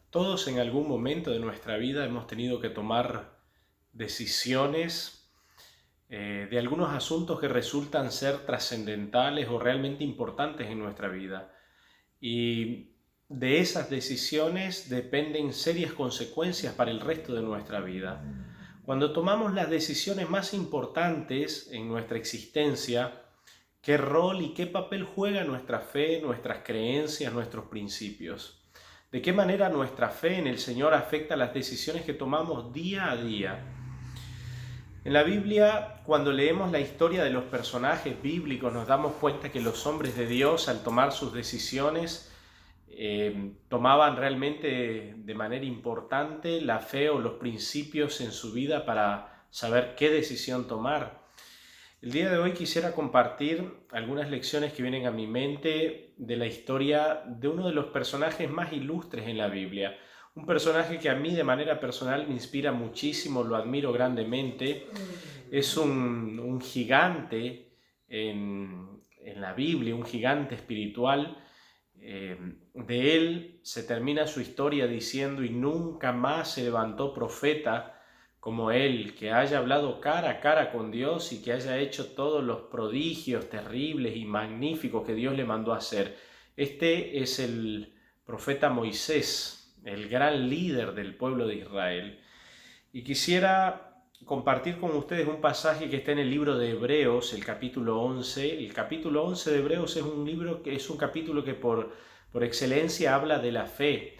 Todos en algún momento de nuestra vida hemos tenido que tomar decisiones de algunos asuntos que resultan ser trascendentales o realmente importantes en nuestra vida. Y de esas decisiones dependen serias consecuencias para el resto de nuestra vida. Cuando tomamos las decisiones más importantes en nuestra existencia, ¿qué rol y qué papel juega nuestra fe, nuestras creencias, nuestros principios? ¿De qué manera nuestra fe en el Señor afecta las decisiones que tomamos día a día? En la Biblia, cuando leemos la historia de los personajes bíblicos, nos damos cuenta que los hombres de Dios, al tomar sus decisiones, tomaban realmente de manera importante la fe o los principios en su vida para saber qué decisión tomar. El día de hoy quisiera compartir algunas lecciones que vienen a mi mente de la historia de uno de los personajes más ilustres en la Biblia. Un personaje que a mí de manera personal me inspira muchísimo, lo admiro grandemente. Es un gigante en la Biblia, un gigante espiritual. De él se termina su historia diciendo: y nunca más se levantó profeta como él, que haya hablado cara a cara con Dios y que haya hecho todos los prodigios terribles y magníficos que Dios le mandó a hacer. Este es el profeta Moisés, el gran líder del pueblo de Israel. Y quisiera compartir con ustedes un pasaje que está en el libro de Hebreos, el capítulo 11. El capítulo 11 de Hebreos es un capítulo que por excelencia habla de la fe.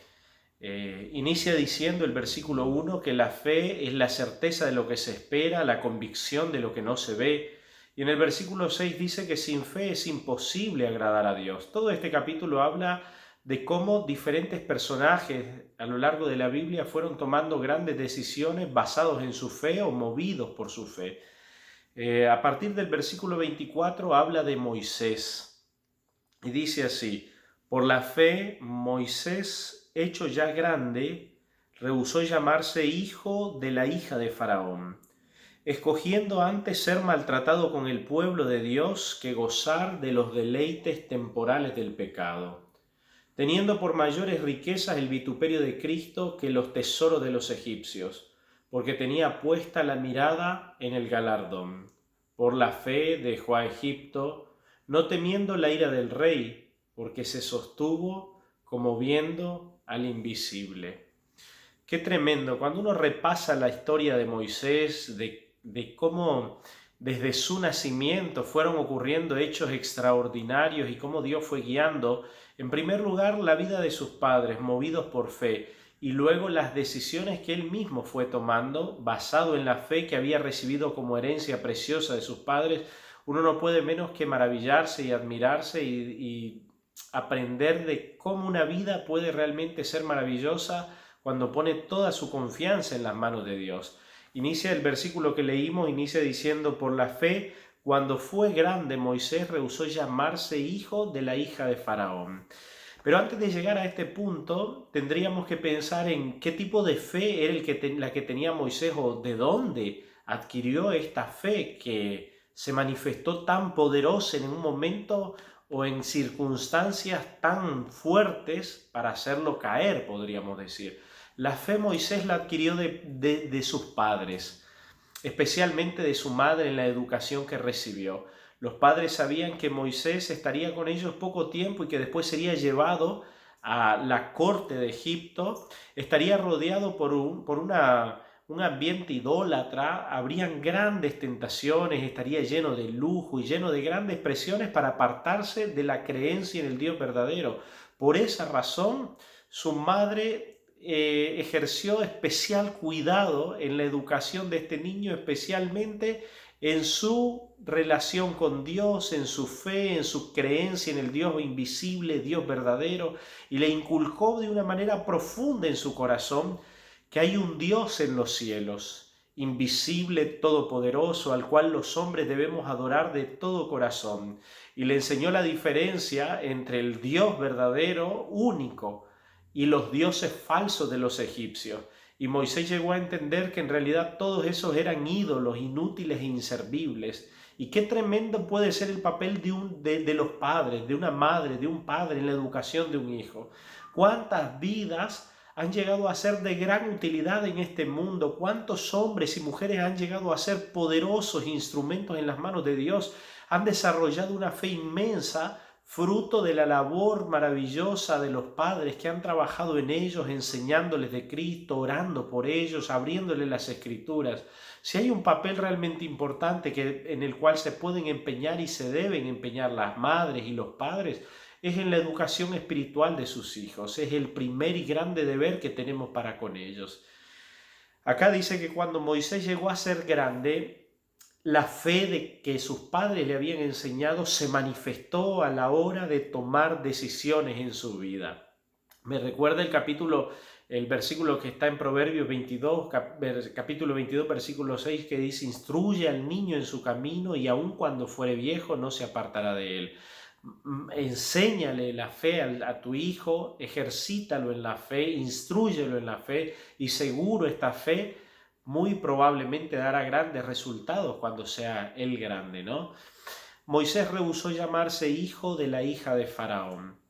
Inicia diciendo el versículo 1 que la fe es la certeza de lo que se espera, la convicción de lo que no se ve. Y en el versículo 6 dice que sin fe es imposible agradar a Dios. Todo este capítulo habla de cómo diferentes personajes a lo largo de la Biblia fueron tomando grandes decisiones basados en su fe o movidos por su fe. A partir del versículo 24 habla de Moisés y dice así: por la fe Moisés, hecho ya grande, rehusó llamarse hijo de la hija de Faraón, escogiendo antes ser maltratado con el pueblo de Dios que gozar de los deleites temporales del pecado, teniendo por mayores riquezas el vituperio de Cristo que los tesoros de los egipcios, porque tenía puesta la mirada en el galardón. Por la fe dejó a Egipto, no temiendo la ira del rey, porque se sostuvo como viendo al invisible. Qué tremendo, cuando uno repasa la historia de Moisés, de cómo desde su nacimiento fueron ocurriendo hechos extraordinarios y cómo Dios fue guiando, en primer lugar, la vida de sus padres, movidos por fe, y luego las decisiones que él mismo fue tomando, basado en la fe que había recibido como herencia preciosa de sus padres. Uno no puede menos que maravillarse y admirarse y aprender de cómo una vida puede realmente ser maravillosa cuando pone toda su confianza en las manos de Dios. Inicia el versículo que leímos, inicia diciendo: por la fe, cuando fue grande, Moisés rehusó llamarse hijo de la hija de Faraón. Pero antes de llegar a este punto, tendríamos que pensar en qué tipo de fe era la que tenía Moisés, o de dónde adquirió esta fe que se manifestó tan poderosa en un momento o en circunstancias tan fuertes para hacerlo caer, podríamos decir. La fe Moisés la adquirió de sus padres, especialmente de su madre en la educación que recibió. Los padres sabían que Moisés estaría con ellos poco tiempo y que después sería llevado a la corte de Egipto. Estaría rodeado por un ambiente idólatra, habrían grandes tentaciones, estaría lleno de lujo y lleno de grandes presiones para apartarse de la creencia en el Dios verdadero. Por esa razón, su madre ejerció especial cuidado en la educación de este niño, especialmente en su relación con Dios, en su fe, en su creencia en el Dios invisible, Dios verdadero, y le inculcó de una manera profunda en su corazón que hay un Dios en los cielos, invisible, todopoderoso, al cual los hombres debemos adorar de todo corazón. Y le enseñó la diferencia entre el Dios verdadero, único, y los dioses falsos de los egipcios. Y Moisés llegó a entender que en realidad todos esos eran ídolos inútiles e inservibles. Y qué tremendo puede ser el papel de los padres, de una madre, de un padre en la educación de un hijo. ¿Cuántas vidas han llegado a ser de gran utilidad en este mundo. ¿Cuántos hombres y mujeres han llegado a ser poderosos instrumentos en las manos de Dios? Han desarrollado una fe inmensa, fruto de la labor maravillosa de los padres que han trabajado en ellos, enseñándoles de Cristo, orando por ellos, abriéndoles las Escrituras. Si hay un papel realmente importante en el cual se pueden empeñar y se deben empeñar las madres y los padres, es en la educación espiritual de sus hijos. Es el primer y grande deber que tenemos para con ellos. Acá dice que cuando Moisés llegó a ser grande, la fe de que sus padres le habían enseñado se manifestó a la hora de tomar decisiones en su vida. Me recuerda el versículo que está en Proverbios 22, capítulo 22, versículo 6, que dice: instruye al niño en su camino y aun cuando fuere viejo no se apartará de él. Enséñale la fe a tu hijo, ejercítalo en la fe, instrúyelo en la fe, y seguro esta fe muy probablemente dará grandes resultados cuando sea él grande, ¿no? Moisés rehusó llamarse hijo de la hija de Faraón.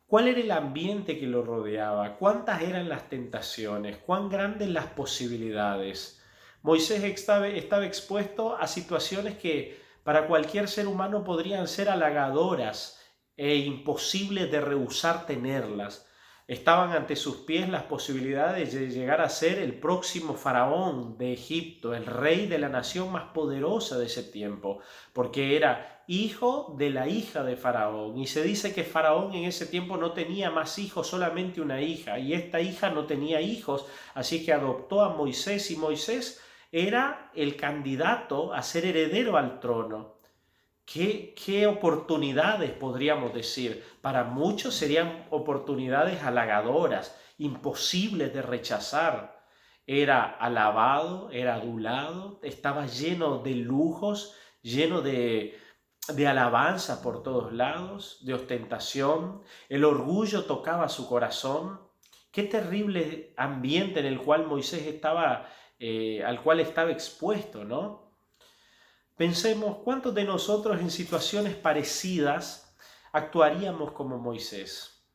¿Cuál era el ambiente que lo rodeaba? ¿Cuántas eran las tentaciones? ¿Cuán grandes las posibilidades? Moisés estaba expuesto a situaciones que para cualquier ser humano podrían ser halagadoras e imposibles de rehusar tenerlas. Estaban ante sus pies las posibilidades de llegar a ser el próximo faraón de Egipto, el rey de la nación más poderosa de ese tiempo, porque era hijo de la hija de Faraón. Y se dice que Faraón en ese tiempo no tenía más hijos, solamente una hija, y esta hija no tenía hijos, así que adoptó a Moisés, y Moisés era el candidato a ser heredero al trono. ¿Qué oportunidades podríamos decir? Para muchos serían oportunidades halagadoras, imposibles de rechazar. Era alabado, era adulado, estaba lleno de lujos, lleno de alabanza por todos lados, de ostentación. El orgullo tocaba su corazón. Qué terrible ambiente en el cual Moisés al cual estaba expuesto, ¿no? Pensemos, ¿cuántos de nosotros en situaciones parecidas actuaríamos como Moisés?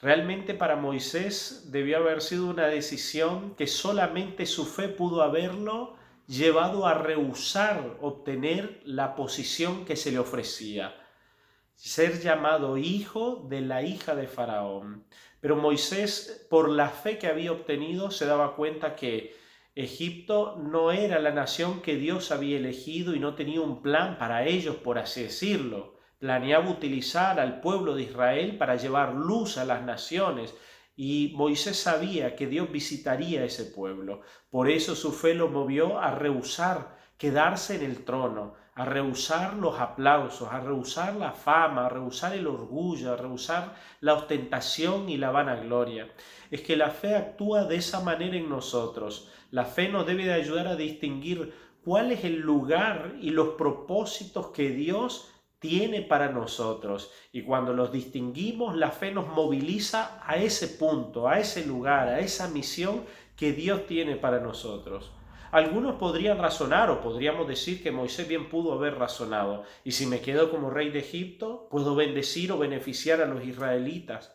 Realmente para Moisés debió haber sido una decisión que solamente su fe pudo haberlo llevado a rehusar obtener la posición que se le ofrecía, ser llamado hijo de la hija de Faraón. Pero Moisés, por la fe que había obtenido, se daba cuenta que Egipto no era la nación que Dios había elegido y no tenía un plan para ellos, por así decirlo. Planeaba utilizar al pueblo de Israel para llevar luz a las naciones, y Moisés sabía que Dios visitaría ese pueblo. Por eso su fe lo movió a rehusar quedarse en el trono, a rehusar los aplausos, a rehusar la fama, a rehusar el orgullo, a rehusar la ostentación y la vanagloria. Es que la fe actúa de esa manera en nosotros. La fe nos debe de ayudar a distinguir cuál es el lugar y los propósitos que Dios tiene para nosotros. Y cuando los distinguimos, la fe nos moviliza a ese punto, a ese lugar, a esa misión que Dios tiene para nosotros. Algunos podrían razonar, o podríamos decir que Moisés bien pudo haber razonado: y si me quedo como rey de Egipto, puedo bendecir o beneficiar a los israelitas.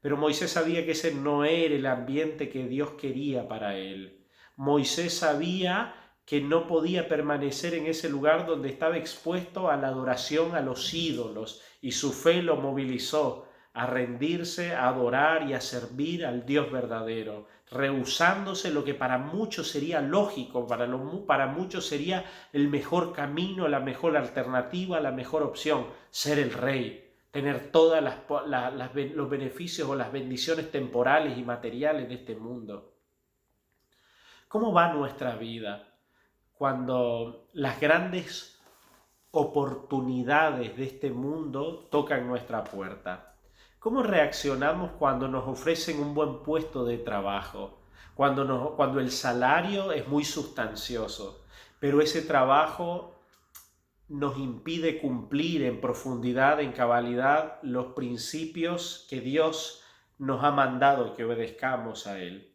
Pero Moisés sabía que ese no era el ambiente que Dios quería para él. Moisés sabía que no podía permanecer en ese lugar donde estaba expuesto a la adoración a los ídolos, y su fe lo movilizó a rendirse, a adorar y a servir al Dios verdadero, rehusándose lo que para muchos sería lógico, para muchos sería el mejor camino, la mejor alternativa, la mejor opción: ser el rey, tener todos los beneficios o las bendiciones temporales y materiales de este mundo. ¿Cómo va nuestra vida cuando las grandes oportunidades de este mundo tocan nuestra puerta? ¿Cómo reaccionamos cuando nos ofrecen un buen puesto de trabajo? Cuando el salario es muy sustancioso, pero ese trabajo nos impide cumplir en profundidad, en cabalidad, los principios que Dios nos ha mandado que obedezcamos a Él.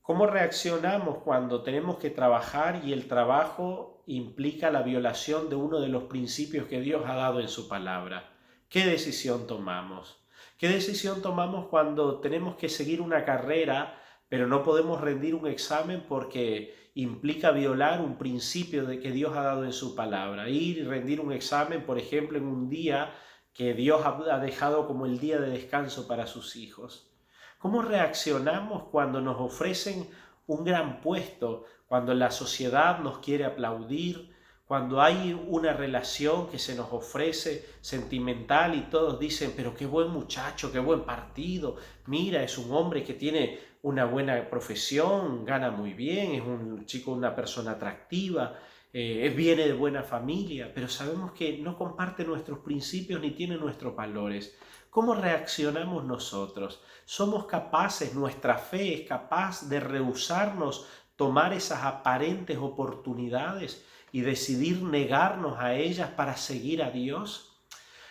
¿Cómo reaccionamos cuando tenemos que trabajar y el trabajo implica la violación de uno de los principios que Dios ha dado en su palabra? ¿Qué decisión tomamos? ¿Qué decisión tomamos cuando tenemos que seguir una carrera, pero no podemos rendir un examen porque implica violar un principio de que Dios ha dado en su palabra? Ir y rendir un examen, por ejemplo, en un día que Dios ha dejado como el día de descanso para sus hijos. ¿Cómo reaccionamos cuando nos ofrecen un gran puesto, cuando la sociedad nos quiere aplaudir, cuando hay una relación que se nos ofrece sentimental y todos dicen, pero qué buen muchacho, qué buen partido, mira, es un hombre que tiene una buena profesión, gana muy bien, es un chico, una persona atractiva, viene de buena familia, pero sabemos que no comparte nuestros principios ni tiene nuestros valores? ¿Cómo reaccionamos nosotros? ¿Somos capaces, nuestra fe es capaz de rehusarnos tomar esas aparentes oportunidades y decidir negarnos a ellas para seguir a Dios?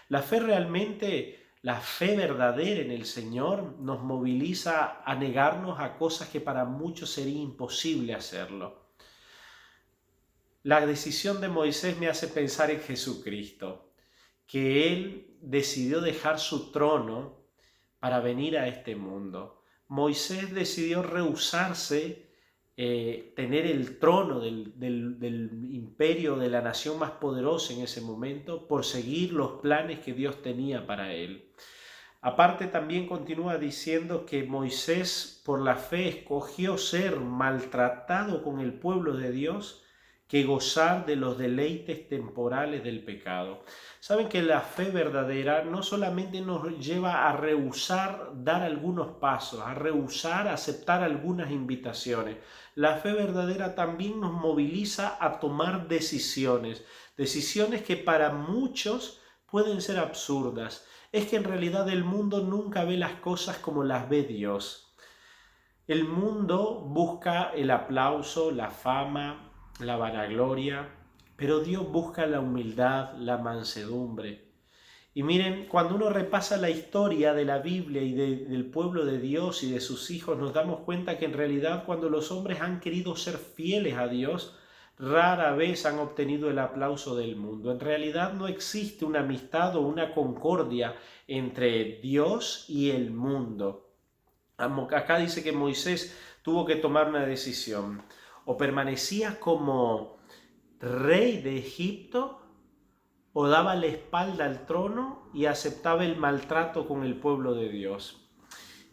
La fe realmente, la fe verdadera en el Señor nos moviliza a negarnos a cosas que para muchos sería imposible hacerlo. La decisión de Moisés me hace pensar en Jesucristo, que Él decidió dejar su trono para venir a este mundo. Moisés decidió rehusarse tener el trono del imperio, de la nación más poderosa en ese momento, por seguir los planes que Dios tenía para él. Aparte, también continúa diciendo que Moisés por la fe escogió ser maltratado con el pueblo de Dios que gozar de los deleites temporales del pecado. Saben que la fe verdadera no solamente nos lleva a rehusar dar algunos pasos, a rehusar aceptar algunas invitaciones. La fe verdadera también nos moviliza a tomar decisiones que para muchos pueden ser absurdas. Es que en realidad el mundo nunca ve las cosas como las ve Dios. El mundo busca el aplauso, la fama, la vanagloria, pero Dios busca la humildad, la mansedumbre. Y miren, cuando uno repasa la historia de la Biblia y del pueblo de Dios y de sus hijos, nos damos cuenta que en realidad cuando los hombres han querido ser fieles a Dios, rara vez han obtenido el aplauso del mundo. En realidad no existe una amistad o una concordia entre Dios y el mundo. Acá dice que Moisés tuvo que tomar una decisión. O permanecía como rey de Egipto, o daba la espalda al trono y aceptaba el maltrato con el pueblo de Dios.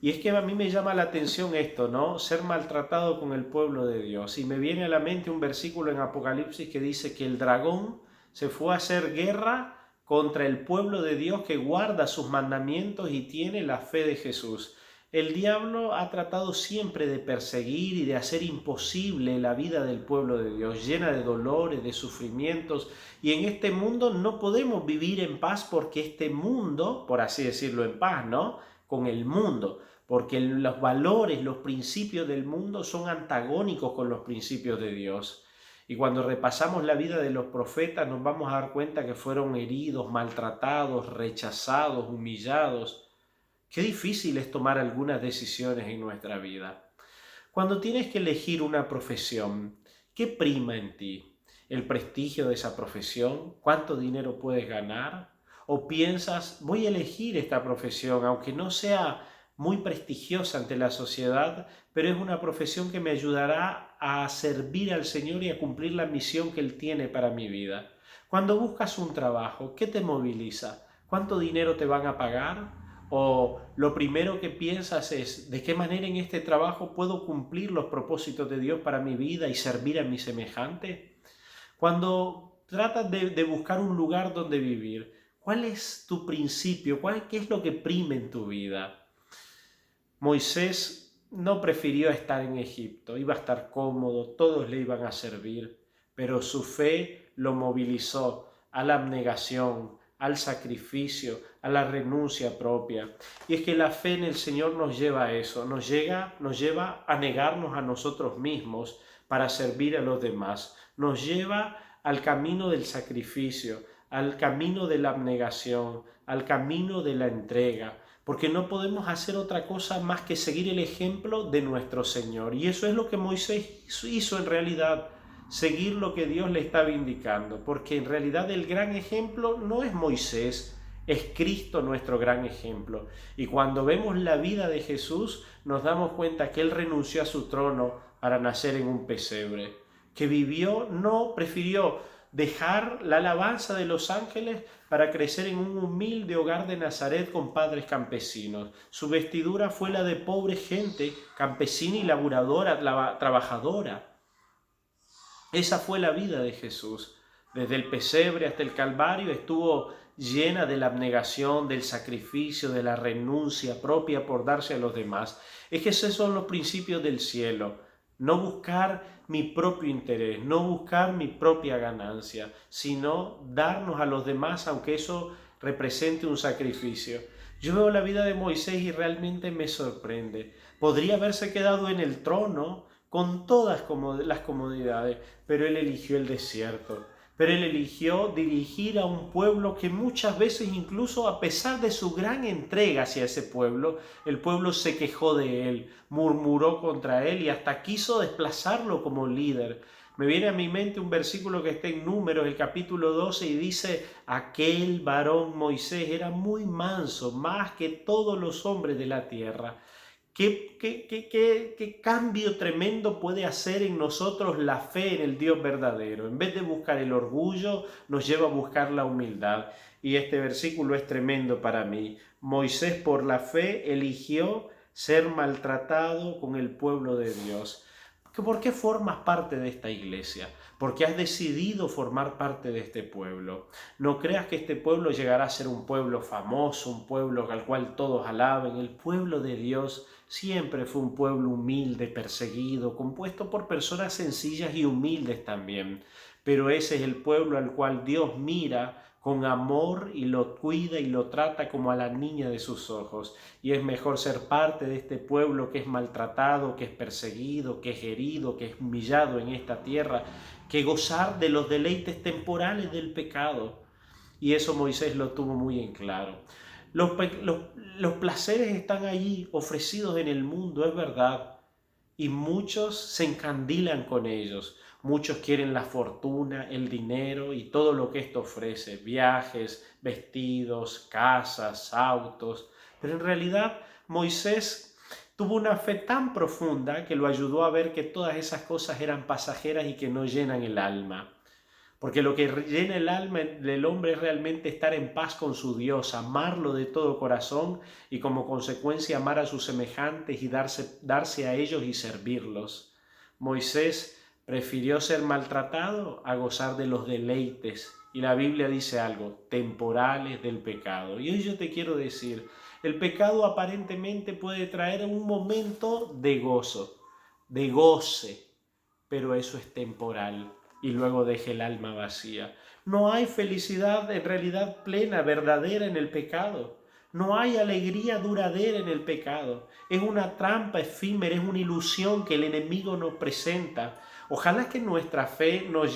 Y es que a mí me llama la atención esto, ¿no? Ser maltratado con el pueblo de Dios. Y me viene a la mente un versículo en Apocalipsis que dice que el dragón se fue a hacer guerra contra el pueblo de Dios que guarda sus mandamientos y tiene la fe de Jesús. El diablo ha tratado siempre de perseguir y de hacer imposible la vida del pueblo de Dios, llena de dolores, de sufrimientos. Y en este mundo no podemos vivir en paz porque este mundo, por así decirlo, en paz, ¿no? Con el mundo, porque los valores, los principios del mundo son antagónicos con los principios de Dios. Y cuando repasamos la vida de los profetas nos vamos a dar cuenta que fueron heridos, maltratados, rechazados, humillados. Qué difícil es tomar algunas decisiones en nuestra vida. Cuando tienes que elegir una profesión, ¿qué prima en ti? ¿El prestigio de esa profesión? ¿Cuánto dinero puedes ganar? ¿O piensas, voy a elegir esta profesión, aunque no sea muy prestigiosa ante la sociedad, pero es una profesión que me ayudará a servir al Señor y a cumplir la misión que Él tiene para mi vida? Cuando buscas un trabajo, ¿qué te moviliza? ¿Cuánto dinero te van a pagar? ¿O lo primero que piensas es de qué manera en este trabajo puedo cumplir los propósitos de Dios para mi vida y servir a mi semejante? Cuando tratas de buscar un lugar donde vivir, ¿cuál es tu principio? ¿Qué es lo que prima en tu vida? Moisés no prefirió estar en Egipto, iba a estar cómodo, todos le iban a servir, pero su fe lo movilizó a la abnegación, al sacrificio, a la renuncia propia. Y es que la fe en el Señor nos lleva a eso, nos lleva a negarnos a nosotros mismos para servir a los demás, nos lleva al camino del sacrificio, al camino de la abnegación, al camino de la entrega, porque no podemos hacer otra cosa más que seguir el ejemplo de nuestro Señor. Y eso es lo que Moisés hizo en realidad, seguir lo que Dios le estaba indicando, porque en realidad el gran ejemplo no es Moisés, Es Cristo nuestro gran ejemplo. Y cuando vemos la vida de Jesús, nos damos cuenta que Él renunció a su trono para nacer en un pesebre, que prefirió dejar la alabanza de los ángeles para crecer en un humilde hogar de Nazaret con padres campesinos. Su vestidura fue la de pobre gente, campesina y laburadora, trabajadora. Esa fue la vida de Jesús. Desde el pesebre hasta el Calvario estuvo llena de la abnegación, del sacrificio, de la renuncia propia por darse a los demás. Es que esos son los principios del cielo. No buscar mi propio interés, no buscar mi propia ganancia, sino darnos a los demás, aunque eso represente un sacrificio. Yo veo la vida de Moisés y realmente me sorprende. Podría haberse quedado en el trono con todas las comodidades, pero él eligió el desierto. Pero él eligió dirigir a un pueblo que muchas veces, incluso a pesar de su gran entrega hacia ese pueblo, el pueblo se quejó de él, murmuró contra él y hasta quiso desplazarlo como líder. Me viene a mi mente un versículo que está en Números, el capítulo 12, y dice: aquel varón Moisés era muy manso, más que todos los hombres de la tierra. ¿Qué cambio tremendo puede hacer en nosotros la fe en el Dios verdadero? En vez de buscar el orgullo, nos lleva a buscar la humildad. Y este versículo es tremendo para mí. Moisés, por la fe, eligió ser maltratado con el pueblo de Dios. ¿Por qué formas parte de esta iglesia? Porque has decidido formar parte de este pueblo. No creas que este pueblo llegará a ser un pueblo famoso, un pueblo al cual todos alaben. El pueblo de Dios siempre fue un pueblo humilde, perseguido, compuesto por personas sencillas y humildes también. Pero ese es el pueblo al cual Dios mira con amor y lo cuida y lo trata como a la niña de sus ojos. Y es mejor ser parte de este pueblo que es maltratado, que es perseguido, que es herido, que es humillado en esta tierra, que gozar de los deleites temporales del pecado. Y eso Moisés lo tuvo muy en claro. Los placeres están allí ofrecidos en el mundo, es verdad. Y muchos se encandilan con ellos. Muchos quieren la fortuna, el dinero y todo lo que esto ofrece. Viajes, vestidos, casas, autos. Pero en realidad Moisés tuvo una fe tan profunda que lo ayudó a ver que todas esas cosas eran pasajeras y que no llenan el alma. Porque lo que llena el alma del hombre es realmente estar en paz con su Dios, amarlo de todo corazón y como consecuencia amar a sus semejantes y darse a ellos y servirlos. Moisés prefirió ser maltratado a gozar de los deleites. Y la Biblia dice algo: temporales del pecado. Y hoy yo te quiero decir, el pecado aparentemente puede traer un momento de gozo, de goce, pero eso es temporal. Y luego deje el alma vacía. No hay felicidad en realidad plena, verdadera en el pecado. No hay alegría duradera en el pecado. Es una trampa efímera, es una ilusión que el enemigo nos presenta. Ojalá que nuestra fe nos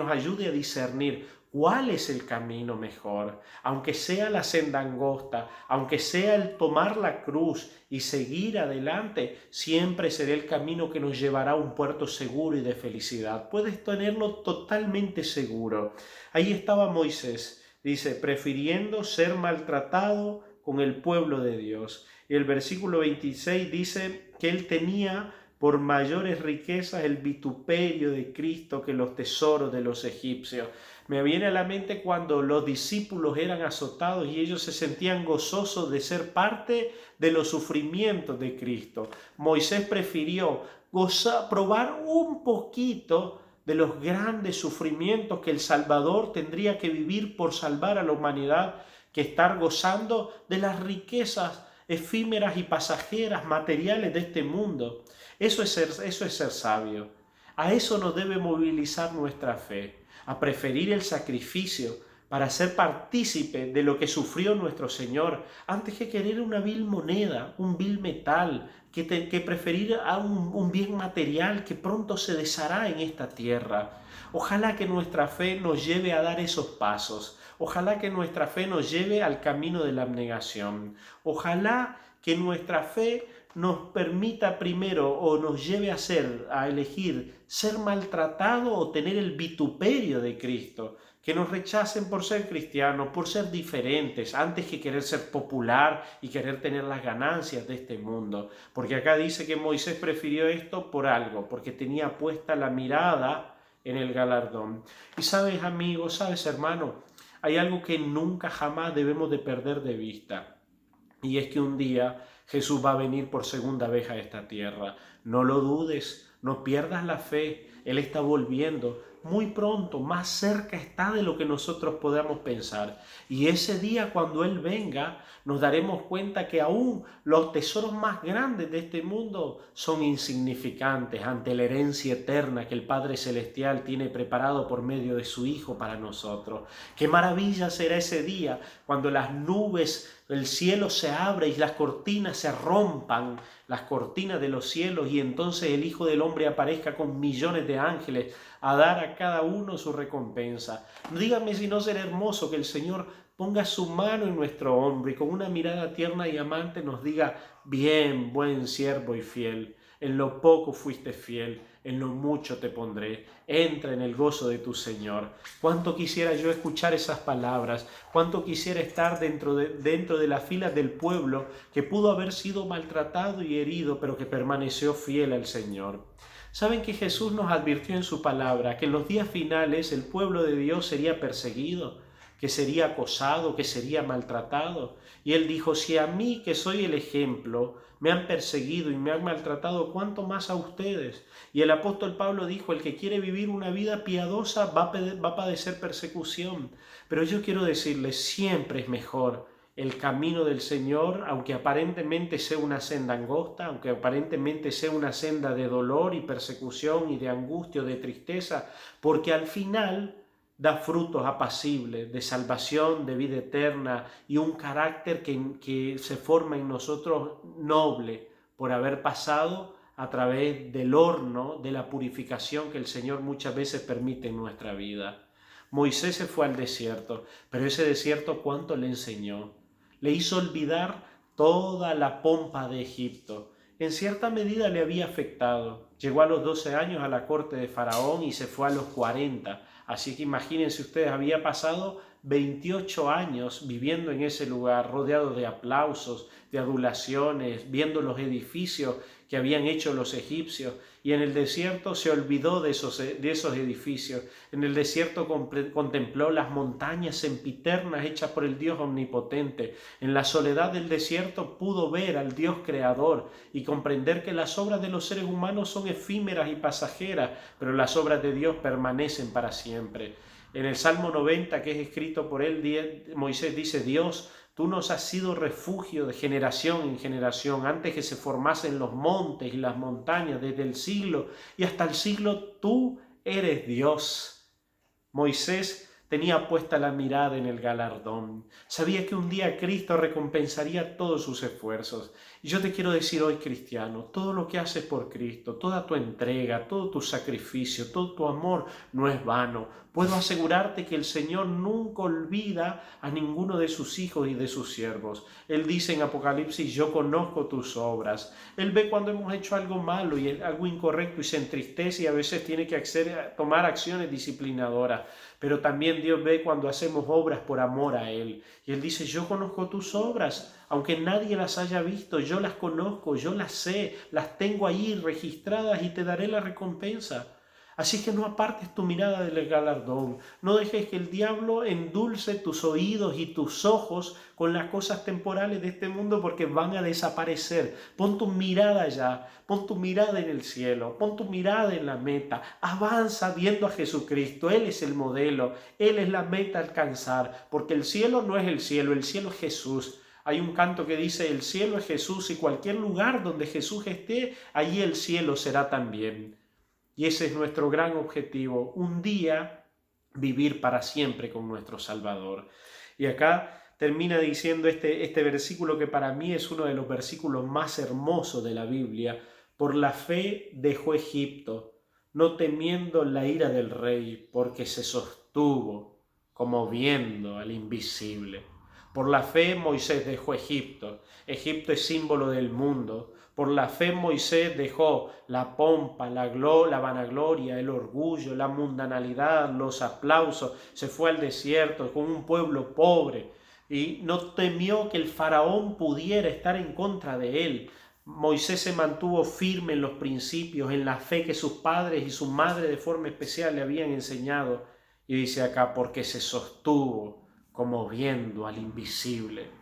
ayude a discernir cuál es el camino mejor, aunque sea la senda angosta, aunque sea el tomar la cruz y seguir adelante, siempre será el camino que nos llevará a un puerto seguro y de felicidad. Puedes tenerlo totalmente seguro. Ahí estaba Moisés, dice, prefiriendo ser maltratado con el pueblo de Dios. Y el versículo 26 dice que él tenía por mayores riquezas el vituperio de Cristo que los tesoros de los egipcios. Me viene a la mente cuando los discípulos eran azotados y ellos se sentían gozosos de ser parte de los sufrimientos de Cristo. Moisés prefirió probar un poquito de los grandes sufrimientos que el Salvador tendría que vivir por salvar a la humanidad, que estar gozando de las riquezas efímeras y pasajeras, materiales de este mundo. Eso es ser sabio. A eso nos debe movilizar nuestra fe, a preferir el sacrificio para ser partícipe de lo que sufrió nuestro Señor, antes que querer una vil moneda, un vil metal, que preferir a un bien material que pronto se deshará en esta tierra. Ojalá que nuestra fe nos lleve a dar esos pasos. Ojalá que nuestra fe nos lleve al camino de la abnegación. Ojalá que nuestra fe nos permita primero o nos lleve a elegir ser maltratado o tener el vituperio de Cristo, que nos rechacen por ser cristianos, por ser diferentes, antes que querer ser popular y querer tener las ganancias de este mundo. Porque acá dice que Moisés prefirió esto por algo, porque tenía puesta la mirada en el galardón. Y sabes, amigo, sabes, hermano, hay algo que nunca jamás debemos de perder de vista. Y es que un día Jesús va a venir por segunda vez a esta tierra. No lo dudes, no pierdas la fe. Él está volviendo muy pronto, más cerca está de lo que nosotros podamos pensar. Y ese día, cuando Él venga, nos daremos cuenta que aún los tesoros más grandes de este mundo son insignificantes ante la herencia eterna que el Padre Celestial tiene preparado por medio de su Hijo para nosotros. Qué maravilla será ese día cuando las nubes, el cielo se abre y las cortinas se rompan, las cortinas de los cielos, y entonces el Hijo del Hombre aparezca con millones de ángeles a dar a cada uno su recompensa. Dígame si no será hermoso que el Señor ponga su mano en nuestro hombro y con una mirada tierna y amante nos diga: bien, buen siervo y fiel, en lo poco fuiste fiel, en lo mucho te pondré, entra en el gozo de tu Señor. Cuánto quisiera yo escuchar esas palabras, cuánto quisiera estar dentro de las filas del pueblo que pudo haber sido maltratado y herido, pero que permaneció fiel al Señor. ¿Saben que Jesús nos advirtió en su palabra que en los días finales el pueblo de Dios sería perseguido, que sería acosado, que sería maltratado? Y Él dijo: si a mí, que soy el ejemplo, me han perseguido y me han maltratado, ¿cuánto más a ustedes? Y el apóstol Pablo dijo: el que quiere vivir una vida piadosa va a padecer persecución. Pero yo quiero decirles, siempre es mejor el camino del Señor, aunque aparentemente sea una senda angosta, aunque aparentemente sea una senda de dolor y persecución y de angustia, de tristeza, porque al final da frutos apacibles de salvación, de vida eterna y un carácter que se forma en nosotros noble por haber pasado a través del horno de la purificación que el Señor muchas veces permite en nuestra vida. Moisés se fue al desierto, pero ese desierto ¿cuánto le enseñó? Le hizo olvidar toda la pompa de Egipto. En cierta medida le había afectado. Llegó a los 12 años a la corte de Faraón y se fue a los 40. Así que imagínense ustedes, había pasado 28 años viviendo en ese lugar, rodeado de aplausos, de adulaciones, viendo los edificios que habían hecho los egipcios, y en el desierto se olvidó de esos edificios. En el desierto contempló las montañas sempiternas hechas por el Dios omnipotente. En la soledad del desierto pudo ver al Dios creador y comprender que las obras de los seres humanos son efímeras y pasajeras, pero las obras de Dios permanecen para siempre. En el Salmo 90, que es escrito por él, Moisés dice: Dios, tú nos has sido refugio de generación en generación, antes que se formasen los montes y las montañas, desde el siglo y hasta el siglo, tú eres Dios. Moisés tenía puesta la mirada en el galardón. Sabía que un día Cristo recompensaría todos sus esfuerzos. Y yo te quiero decir hoy, cristiano, todo lo que haces por Cristo, toda tu entrega, todo tu sacrificio, todo tu amor, no es vano. Puedo asegurarte que el Señor nunca olvida a ninguno de sus hijos y de sus siervos. Él dice en Apocalipsis: yo conozco tus obras. Él ve cuando hemos hecho algo malo y algo incorrecto y se entristece y a veces tiene que tomar acciones disciplinadoras. Pero también Dios ve cuando hacemos obras por amor a Él. Y Él dice: yo conozco tus obras. Aunque nadie las haya visto, yo las conozco, yo las sé, las tengo ahí registradas y te daré la recompensa. Así que no apartes tu mirada del galardón, no dejes que el diablo endulce tus oídos y tus ojos con las cosas temporales de este mundo, porque van a desaparecer. Pon tu mirada allá, pon tu mirada en el cielo, pon tu mirada en la meta, avanza viendo a Jesucristo. Él es el modelo, Él es la meta a alcanzar, porque el cielo no es el cielo es Jesús. Hay un canto que dice: el cielo es Jesús, y cualquier lugar donde Jesús esté, allí el cielo será también. Y ese es nuestro gran objetivo, un día vivir para siempre con nuestro Salvador. Y acá termina diciendo este versículo que para mí es uno de los versículos más hermosos de la Biblia: por la fe dejó Egipto, no temiendo la ira del rey, porque se sostuvo como viendo al invisible. Por la fe Moisés dejó Egipto. Egipto es símbolo del mundo. Por la fe Moisés dejó la pompa, la vanagloria, el orgullo, la mundanalidad, los aplausos, se fue al desierto con un pueblo pobre y no temió que el faraón pudiera estar en contra de él. Moisés se mantuvo firme en los principios, en la fe que sus padres y su madre de forma especial le habían enseñado. Y dice acá, porque se sostuvo como viendo al invisible.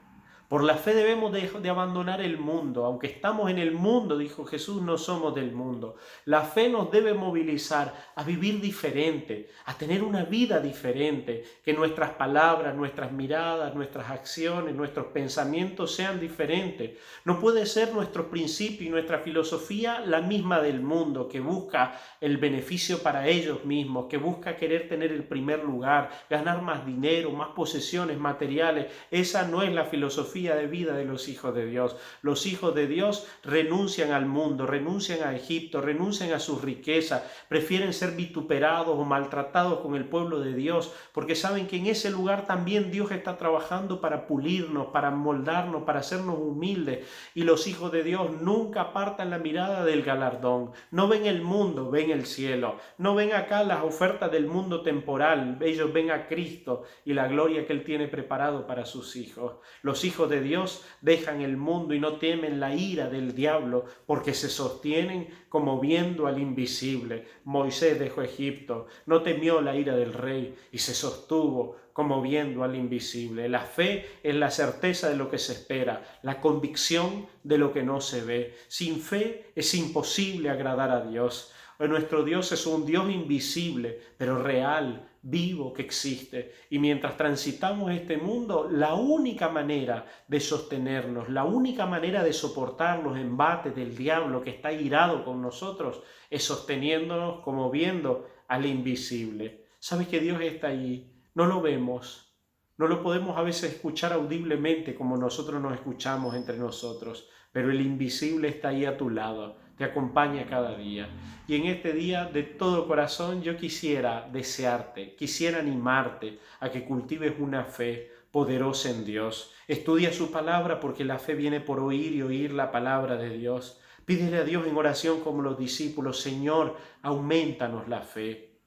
Por la fe debemos de abandonar el mundo. Aunque estamos en el mundo, dijo Jesús, no somos del mundo. La fe nos debe movilizar a vivir diferente, a tener una vida diferente, que nuestras palabras, nuestras miradas, nuestras acciones, nuestros pensamientos sean diferentes. No puede ser nuestro principio y nuestra filosofía la misma del mundo, que busca el beneficio para ellos mismos, que busca querer tener el primer lugar, ganar más dinero, más posesiones materiales. Esa no es la filosofía de vida de los hijos de Dios. Los hijos de Dios renuncian al mundo, renuncian a Egipto, renuncian a sus riquezas, prefieren ser vituperados o maltratados con el pueblo de Dios, porque saben que en ese lugar también Dios está trabajando para pulirnos, para moldarnos, para hacernos humildes. Y los hijos de Dios nunca apartan la mirada del galardón. No ven el mundo, ven el cielo. No ven acá las ofertas del mundo temporal. Ellos ven a Cristo y la gloria que Él tiene preparado para sus hijos. Los hijos de Dios dejan el mundo y no temen la ira del diablo, porque se sostienen como viendo al invisible. Moisés dejó Egipto, no temió la ira del rey y se sostuvo como viendo al invisible. La fe es la certeza de lo que se espera, la convicción de lo que no se ve. Sin fe es imposible agradar a Dios. Nuestro Dios es un Dios invisible, pero real, vivo, que existe. Y mientras transitamos este mundo, la única manera de sostenernos, la única manera de soportar los embates del diablo que está irado con nosotros, es sosteniéndonos como viendo al invisible. ¿Sabes que Dios está allí? No lo vemos, no lo podemos a veces escuchar audiblemente como nosotros nos escuchamos entre nosotros, pero el invisible está ahí a tu lado, te acompaña cada día. Y en este día, de todo corazón, yo quisiera desearte, quisiera animarte a que cultives una fe poderosa en Dios. Estudia su palabra, porque la fe viene por oír y oír la palabra de Dios. Pídele a Dios en oración como los discípulos: Señor, aumentanos la fe.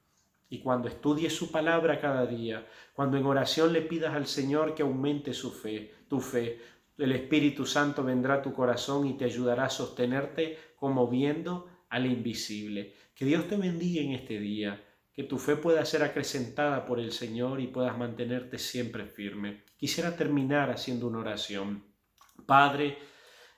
Y cuando estudies su palabra cada día, cuando en oración le pidas al Señor que aumente tu fe, el Espíritu Santo vendrá a tu corazón y te ayudará a sostenerte como viendo al invisible. Que Dios te bendiga en este día, que tu fe pueda ser acrecentada por el Señor y puedas mantenerte siempre firme. Quisiera terminar haciendo una oración. Padre,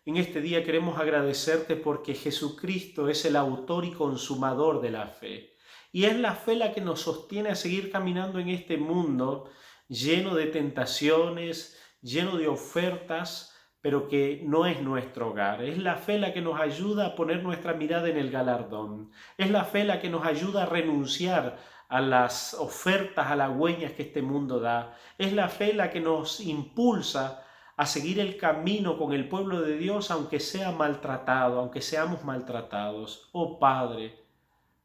en este día queremos agradecerte porque Jesucristo es el autor y consumador de la fe. Y es la fe la que nos sostiene a seguir caminando en este mundo lleno de tentaciones, lleno de ofertas, pero que no es nuestro hogar. Es la fe la que nos ayuda a poner nuestra mirada en el galardón. Es la fe la que nos ayuda a renunciar a las ofertas halagüeñas que este mundo da. Es la fe la que nos impulsa a seguir el camino con el pueblo de Dios, aunque sea maltratado, aunque seamos maltratados. Oh Padre,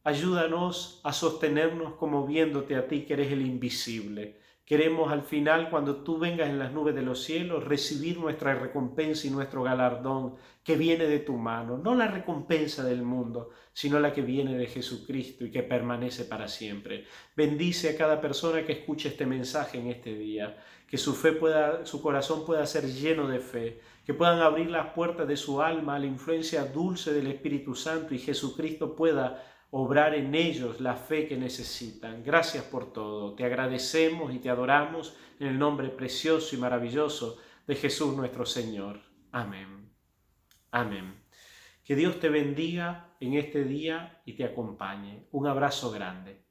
ayúdanos a sostenernos como viéndote a ti, que eres el invisible. Queremos al final, cuando tú vengas en las nubes de los cielos, recibir nuestra recompensa y nuestro galardón que viene de tu mano. No la recompensa del mundo, sino la que viene de Jesucristo y que permanece para siempre. Bendice a cada persona que escuche este mensaje en este día. Que su corazón pueda ser lleno de fe. Que puedan abrir las puertas de su alma a la influencia dulce del Espíritu Santo y Jesucristo pueda obrar en ellos la fe que necesitan. Gracias por todo. Te agradecemos y te adoramos en el nombre precioso y maravilloso de Jesús nuestro Señor. Amén. Amén. Que Dios te bendiga en este día y te acompañe. Un abrazo grande.